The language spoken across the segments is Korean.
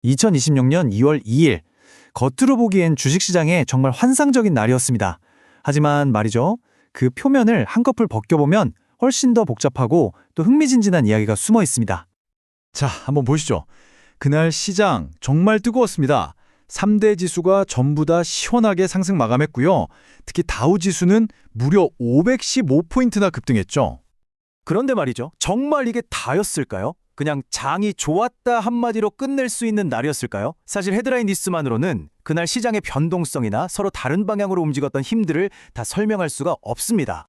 2026년 2월 2일, 겉으로 보기엔 주식시장에 정말 환상적인 날이었습니다. 하지만 말이죠, 그 표면을 한꺼풀 벗겨보면 훨씬 더 복잡하고 또 흥미진진한 이야기가 숨어 있습니다. 자, 한번 보시죠. 그날 시장 정말 뜨거웠습니다. 3대 지수가 전부 다 시원하게 상승 마감했고요. 특히 다우 지수는 무려 515포인트나 급등했죠. 그런데 말이죠, 정말 이게 다였을까요? 그냥 장이 좋았다 한마디로 끝낼 수 있는 날이었을까요? 사실 헤드라인 뉴스만으로는 그날 시장의 변동성이나 서로 다른 방향으로 움직였던 힘들을 다 설명할 수가 없습니다.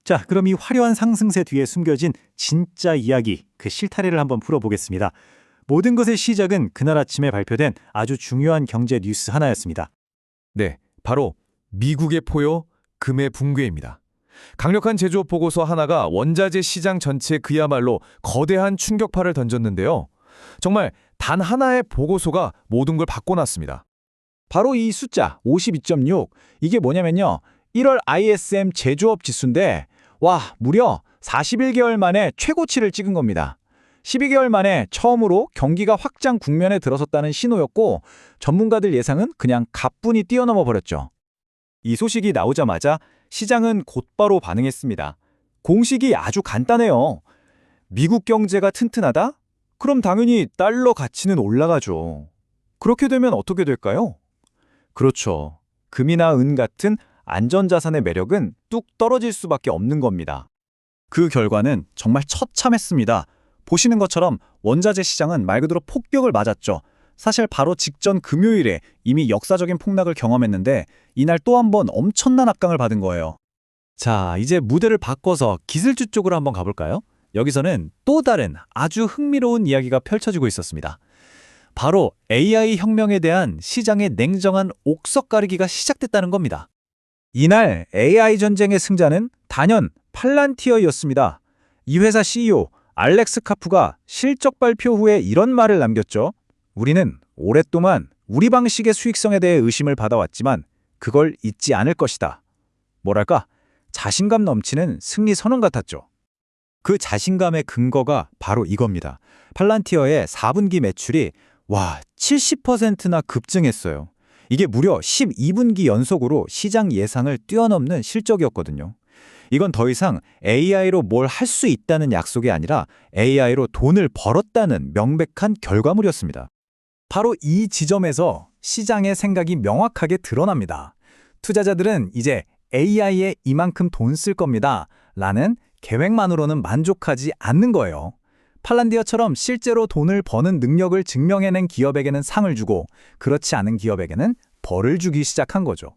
자, 그럼 이 화려한 상승세 뒤에 숨겨진 진짜 이야기, 그 실타래를 한번 풀어보겠습니다. 모든 것의 시작은 그날 아침에 발표된 아주 중요한 경제 뉴스 하나였습니다. 네, 바로 미국의 포효, 금의 붕괴입니다. 강력한 제조업 보고서 하나가 원자재 시장 전체에 그야말로 거대한 충격파를 던졌는데요. 정말 단 하나의 보고서가 모든 걸 바꿔놨습니다. 바로 이 숫자 52.6, 이게 뭐냐면요. 1월 ISM 제조업 지수인데 무려 41개월 만에 최고치를 찍은 겁니다. 12개월 만에 처음으로 경기가 확장 국면에 들어섰다는 신호였고 전문가들 예상은 그냥 가뿐히 뛰어넘어 버렸죠. 이 소식이 나오자마자 시장은 곧바로 반응했습니다. 공식이 아주 간단해요. 미국 경제가 튼튼하다? 그럼 당연히 달러 가치는 올라가죠. 그렇게 되면 어떻게 될까요? 그렇죠. 금이나 은 같은 안전자산의 매력은 뚝 떨어질 수밖에 없는 겁니다. 그 결과는 정말 처참했습니다. 보시는 것처럼 원자재 시장은 말 그대로 폭격을 맞았죠. 사실 바로 직전 금요일에 이미 역사적인 폭락을 경험했는데 이날 또 한 번 엄청난 압강을 받은 거예요. 자, 이제 무대를 바꿔서 기술주 쪽으로 한번 가볼까요? 여기서는 또 다른 아주 흥미로운 이야기가 펼쳐지고 있었습니다. 바로 AI 혁명에 대한 시장의 냉정한 옥석 가리기가 시작됐다는 겁니다. 이날 AI 전쟁의 승자는 단연 팔란티어였습니다. 이 회사 CEO 알렉스 카프가 실적 발표 후에 이런 말을 남겼죠. 우리는 오랫동안 우리 방식의 수익성에 대해 의심을 받아왔지만 그걸 잊지 않을 것이다. 뭐랄까, 자신감 넘치는 승리 선언 같았죠. 그 자신감의 근거가 바로 이겁니다. 팔란티어의 4분기 매출이 70%나 급증했어요. 이게 무려 12분기 연속으로 시장 예상을 뛰어넘는 실적이었거든요. 이건 더 이상 AI로 뭘 할 수 있다는 약속이 아니라 AI로 돈을 벌었다는 명백한 결과물이었습니다. 바로 이 지점에서 시장의 생각이 명확하게 드러납니다. 투자자들은 이제 AI에 이만큼 돈 쓸 겁니다. 라는 계획만으로는 만족하지 않는 거예요. 팔란티어처럼 실제로 돈을 버는 능력을 증명해낸 기업에게는 상을 주고 그렇지 않은 기업에게는 벌을 주기 시작한 거죠.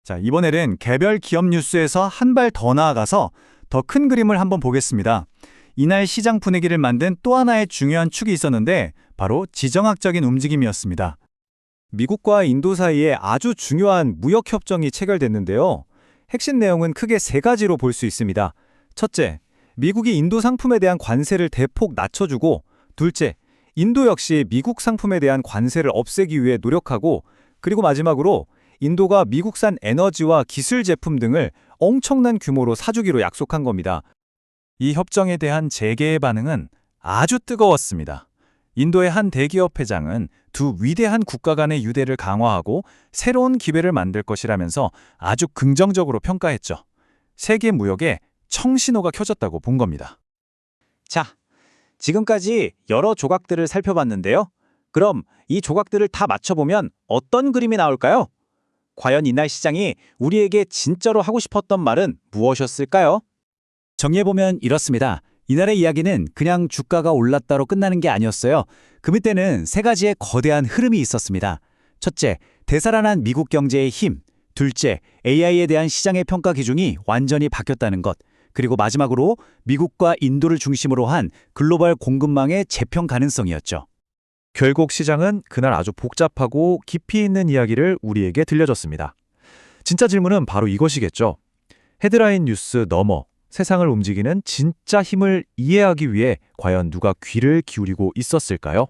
자, 이번에는 개별 기업 뉴스에서 한 발 더 나아가서 더 큰 그림을 한번 보겠습니다. 이날 시장 분위기를 만든 또 하나의 중요한 축이 있었는데 바로 지정학적인 움직임이었습니다. 미국과 인도 사이에 아주 중요한 무역협정이 체결됐는데요. 핵심 내용은 크게 세 가지로 볼 수 있습니다. 첫째, 미국이 인도 상품에 대한 관세를 대폭 낮춰주고, 둘째, 인도 역시 미국 상품에 대한 관세를 없애기 위해 노력하고, 그리고 마지막으로 인도가 미국산 에너지와 기술 제품 등을 엄청난 규모로 사주기로 약속한 겁니다. 이 협정에 대한 재계의 반응은 아주 뜨거웠습니다. 인도의 한 대기업 회장은 두 위대한 국가 간의 유대를 강화하고 새로운 기회를 만들 것이라면서 아주 긍정적으로 평가했죠. 세계 무역에 청신호가 켜졌다고 본 겁니다. 자, 지금까지 여러 조각들을 살펴봤는데요. 그럼 이 조각들을 다 맞춰보면 어떤 그림이 나올까요? 과연 이날 시장이 우리에게 진짜로 하고 싶었던 말은 무엇이었을까요? 정리해보면 이렇습니다. 이날의 이야기는 그냥 주가가 올랐다로 끝나는 게 아니었어요. 그 밑에는 세 가지의 거대한 흐름이 있었습니다. 첫째, 되살아난 미국 경제의 힘. 둘째, AI에 대한 시장의 평가 기준이 완전히 바뀌었다는 것. 그리고 마지막으로 미국과 인도를 중심으로 한 글로벌 공급망의 재평 가능성이었죠. 결국 시장은 그날 아주 복잡하고 깊이 있는 이야기를 우리에게 들려줬습니다. 진짜 질문은 바로 이것이겠죠. 헤드라인 뉴스 너머 세상을 움직이는 진짜 힘을 이해하기 위해 과연 누가 귀를 기울이고 있었을까요?